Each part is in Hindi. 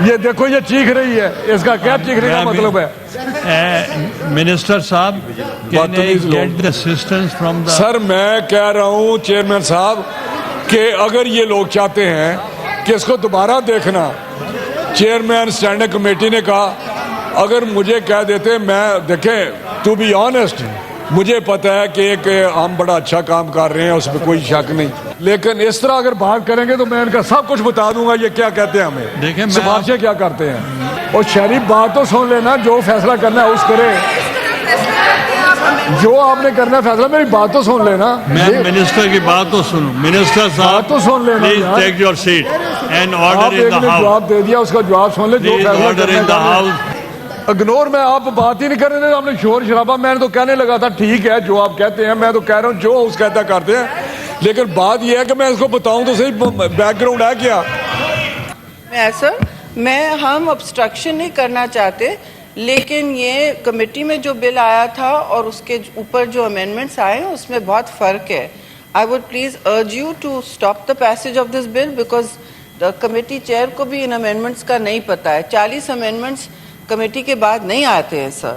ये देखो ये चीख रही है, इसका क्या चीखने का मतलब है? मिनिस्टर साहब, can I get the assistance from the... sir मैं कह रहा हूँ चेयरमैन साहब कि अगर ये लोग चाहते हैं कि इसको दोबारा देखना, चेयरमैन स्टैंडिंग कमेटी ने कहा अगर मुझे कह देते, मैं देखें टू बी ऑनेस्ट मुझे पता है कि एक हम बड़ा अच्छा काम कर रहे हैं, उसमें कोई शक नहीं, लेकिन इस तरह अगर बात करेंगे तो मैं इनका सब कुछ बता दूंगा ये क्या कहते हैं, हमें देखिए सिफारिशें क्या करते हैं। और शरीफ बात तो सुन लेना, जो फैसला करना है उस करे, जो आपने करना है फैसला, मेरी बात तो सुन लेना। मैं मिनिस्टर की बात तो सुनो। मिनिस्टर साहब तो सुन लेना, please take your seat and order in the house. जवाब दे दिया, उसका जवाब सुन ले। जो फैसला order in the house. Ignore में आप बात ही नहीं कर रहे थे, आपने शोर शराबा। मैंने तो कहने लगा था ठीक है जो आप कहते हैं, मैं तो कह रहा हूँ जो उस कहता करते हैं, लेकिन बात यह है कि मैं इसको बताऊं तो सही बैकग्राउंड है क्या। सर हम ऑब्स्ट्रक्शन नहीं करना चाहते, लेकिन ये कमेटी में जो बिल आया था और उसके ऊपर जो अमेंडमेंट्स आए हैं उसमें बहुत फ़र्क है। I would please urge you to stop the passage of this bill, because the committee chair को भी इन अमेंडमेंट्स का नहीं पता है। 40 अमेंडमेंट्स कमेटी के बाद नहीं आते हैं सर,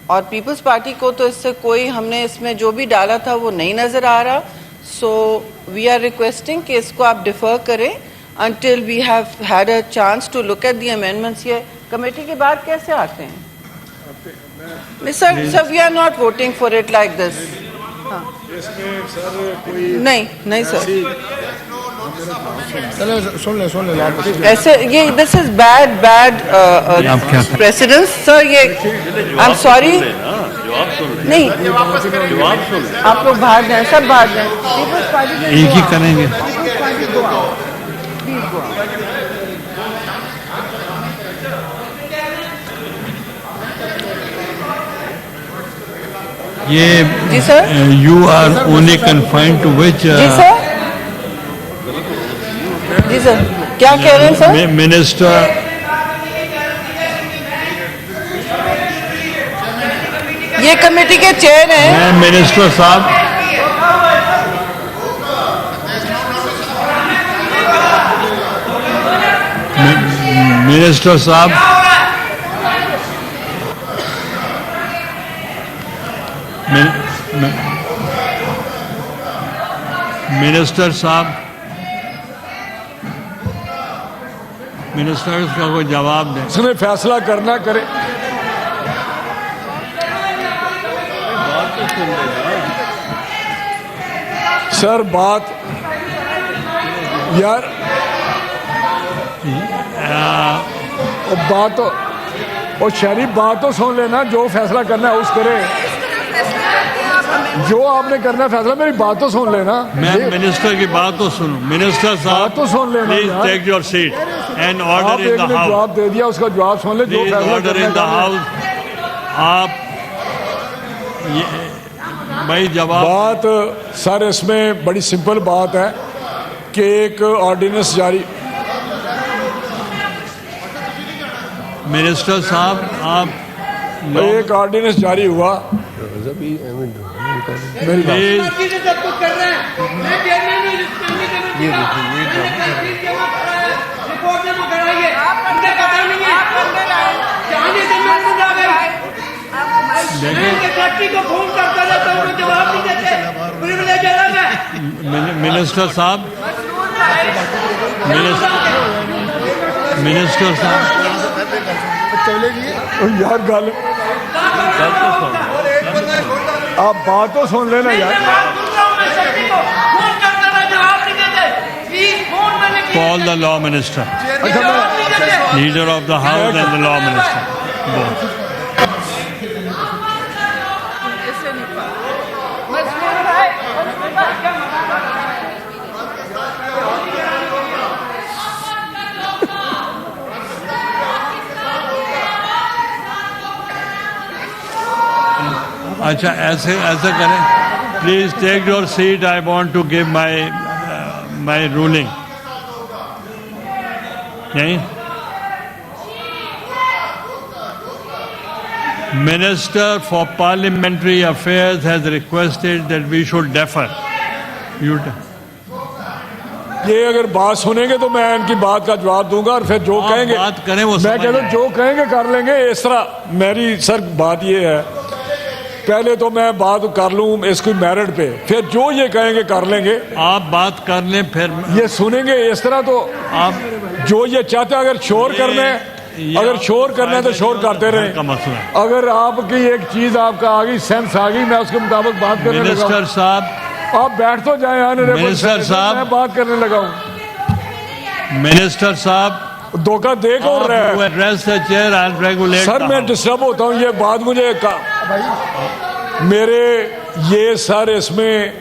और पीपल्स पार्टी को तो इससे कोई, हमने इसमें जो भी डाला था वो नहीं नज़र आ रहा। सो वी आर रिक्वेस्टिंग कि इसको आप डिफ़र करें until we have had a chance to look at the amendments। ये कमेटी के बाद कैसे आते हैं? Sir we are not voting for it like this। हाँ। नहीं सर, सुन ले ऐसे ये this is bad precedence sir. ये आई एम सॉरी, नहीं आप लोग बाहर जाए, सब बाहर जाए, एक ही करेंगे। ये जी sir, you are only confined to which? जी सर, क्या कह रहे हैं सर? मिनिस्टर, ये कमेटी के चेयर हैं। मिनिस्टर साहब, मिनिस्टर साहब, मिनिस्टर साहब, मिनिस्टर का कोई जवाब दें। उसने फैसला करना करे। सर बात यार बात तो, और शरीफ बात तो सुन लेना, जो फैसला करना है उस करे, जो आपने करना है फैसला, मेरी बात तो सुन लेना। मैं मिनिस्टर की बात तो सुनो। मिनिस्टर साहब तो सुन लेना, please take your seat and order in the house. जवाब दे दिया, उसका जवाब सुन ले। जो ऑर्डर इन द हाउस। आप भाई जवाब बात सर, इसमें बड़ी सिंपल बात है कि एक ऑर्डिनेंस जारी, मिनिस्टर साहब आप एक ऑर्डिनेंस जारी हुआ। मेरी मिनिस्टर साहब, मिनिस्टर साहब यार गल, आप बात तो सुन लेना यार। Call the law minister, leader of the house and the law minister. अच्छा ऐसे करें, please take your seat. I want to give my ruling. नहीं, Minister for Parliamentary Affairs has requested that we should defer. ये अगर बात सुनेंगे तो मैं इनकी बात का जवाब दूंगा और फिर जो आप कहेंगे बात करें वो मैं समझ कहता हूं आए। जो कहेंगे कर लेंगे। इस तरह मेरी सर बात ये है, पहले तो मैं बात कर लूं इसकी मेरिट पे, फिर जो ये कहेंगे कर लेंगे, आप बात कर लें फिर ये सुनेंगे। इस तरह तो आप जो ये चाहते हैं, अगर शोर करना है, अगर शोर करना है तो शोर करते का रहें। मसला है। अगर आपकी एक चीज आपका आ गई, सेंस आ गई, मैं उसके मुताबिक बात करने लगा हूं। मिनिस्टर साहब, आप बैठ तो जाए ऑनरेबल मिनिस्टर साहब। मैं बात करने लगा हूं। मिनिस्टर साहब, धोखा दे कौन रहा है? Address the chair and regulate. Sir मैं डिस्टर्ब होता हूँ, ये बात मुझे मेरे ये सर इसमें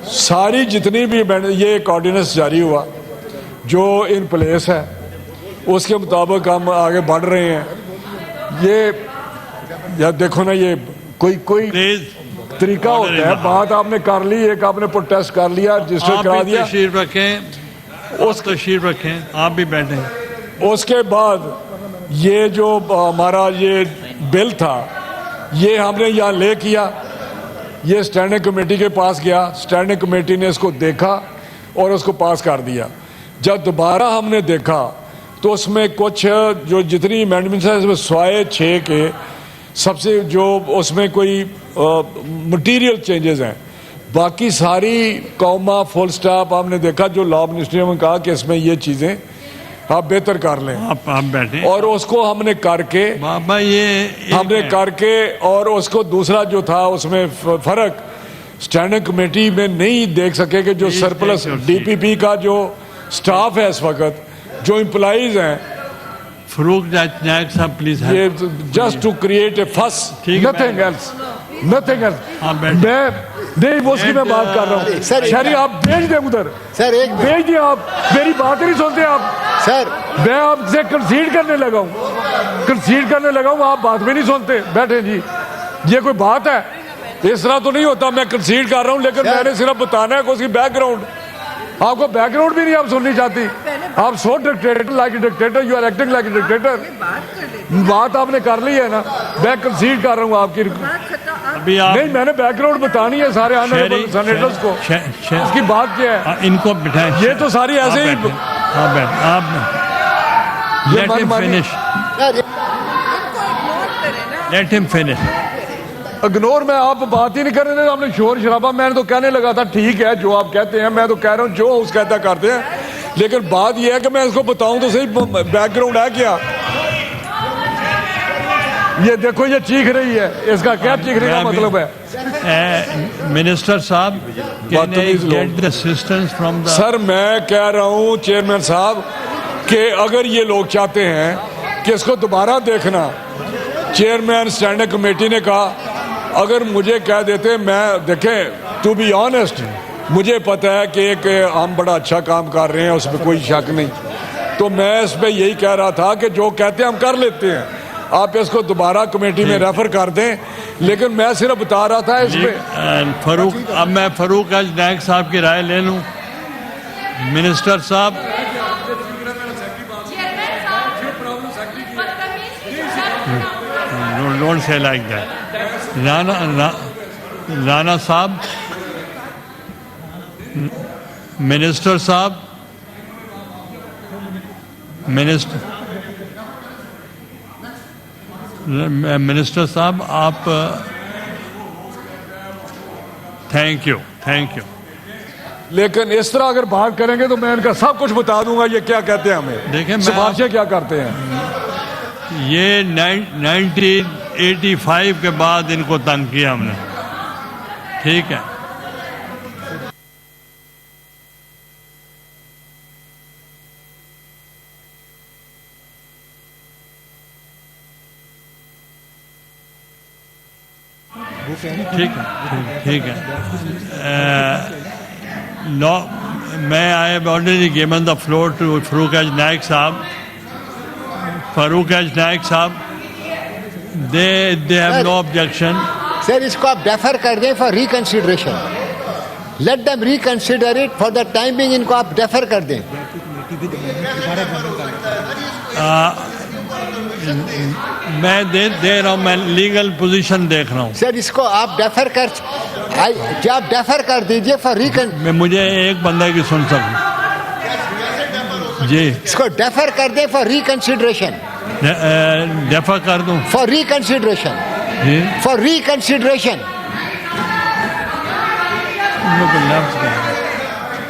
सारी जितनी भी ये ऑर्डिनेंस जारी हुआ जो इन प्लेस है उसके मुताबिक हम आगे बढ़ रहे हैं। ये या देखो ना, ये कोई प्लीज तरीका होता है। बात आपने कर ली, एक आपने प्रोटेस्ट कर लिया, रजिस्टर आप करा भी दिया, तशरीफ रखें, उस तशरीफ रखें, आप भी बैठें। उसके बाद ये जो हमारा ये बिल था ये हमने यहाँ ले किया, ये स्टैंडिंग कमेटी के पास गया, स्टैंडिंग कमेटी ने इसको देखा और उसको पास कर दिया। जब दोबारा हमने देखा तो उसमें कुछ जो जितनी अमेंडमेंट्स है इसमें 106 के सबसे जो उसमें कोई मटेरियल चेंजेस हैं, बाकी सारी कॉमा फुल स्टॉप हमने देखा। जो लॉ मिनिस्ट्री ने कहा कि इसमें ये चीज़ें आप बेहतर कर लें, आप बैठें। और उसको हमने करके बाबा ये हमने करके और उसको दूसरा जो था उसमें फर्क स्टैंडिंग कमेटी में नहीं देख सके कि जो सरप्लस डीपीपी का जो स्टाफ है इस वक्त, जो एम्प्लॉइज हैं, फरूक नायक साहब प्लीज ये जस्ट टू क्रिएट ए फस, ठीक है, नथिंग एल्स, नथिंग एल्स। हाँ, बैठ। मैं नहीं वो उसकी मैं बात कर रहा हूँ। सर, शरी आप भेज दें उधर, सर एक मिनट। भेज दिए, आप मेरी बात नहीं सुनते आप। सर मैं आपसे कंसीड करने लगा हूँ, कंसीड करने लगा हूँ, आप बात भी नहीं सुनते। बैठे जी, ये कोई बात है? इस तरह तो नहीं होता। मैं कंसीड कर रहा हूँ लेकिन मैंने सिर्फ बताना है कि उसकी बैकग्राउंड, आपको बैकग्राउंड भी नहीं आप सुननी चाहती। आप so dictator like a dictator, you are acting like a dictator. बात आपने कर ली है ना, मैं कंसीड कर रहा हूँ आपकी। अभी आप नहीं, मैंने बैकग्राउंड बतानी है सारे ऑनरेबल सेनेटर्स को, उसकी बात क्या है। इनको बिठाएं। ये तो सारी ऐसे ही हाँ बैठ, आप ये लेट हिम मनमानी- finish, let him finish. Ignore में आप बात ही नहीं कर रहे थे, आपने शोर शराबा। मैंने तो कहने लगा था ठीक है जो आप कहते हैं, मैं तो कह रहा हूँ जो उस कहता करते हैं, लेकिन बात यह है कि मैं इसको बताऊं तो सही बैकग्राउंड है क्या। ये देखो ये चीख रही है, इसका क्या चीखने का मतलब है? मिनिस्टर साहब, बदतमीज लोग। Get the assistance from the sir मैं कह रहा हूँ चेयरमैन साहब कि अगर ये लोग चाहते हैं कि इसको दोबारा देखना, चेयरमैन स्टैंडिंग कमेटी ने कहा अगर मुझे कह देते, मैं देखें टू बी ऑनेस्ट, मुझे पता है कि एक हम बड़ा अच्छा काम कर रहे हैं, उसमें कोई शक नहीं, तो मैं इस पर यही कह रहा था कि जो कहते हैं हम कर लेते हैं, आप इसको दोबारा कमेटी में रेफर कर दें। लेकिन मैं सिर्फ बता रहा था इस पे फरूक, अब मैं फरूक नायक साहब की राय ले लूं। मिनिस्टर साहब, don't say like that. Rana साहब, मिनिस्टर साहब, मिनिस्टर साहब, आप थैंक यू। लेकिन इस तरह अगर बात करेंगे तो मैं इनका सब कुछ बता दूंगा ये क्या कहते हैं, देखिए, हमें मैं सिफारिशें क्या करते हैं। ये 1985 के बाद इनको तंग किया हमने, ठीक है। ठीक है। मैं I have already given the floor to Farooq Naik साहब। फरूक नायक साहब, they have no objection. Sir इसको आप डेफर कर दें for reconsideration, let them reconsider it for the time being. इनको आप डेफर कर दें। मैं दे रहा हूँ, मैं लीगल पोजीशन देख रहा हूँ। सर इसको आप डेफर कर दीजिए फॉर रिकन। मैं मुझे एक बंदे की सुन सकूँ। जी इसको डेफर कर दें फॉर रिकंसिडरेशन, डेफर कर दूं फॉर रिकंसिडरेशन, जी फॉर रिकंसिडरेशन। उन लोग को लफ्ज़ क्या है?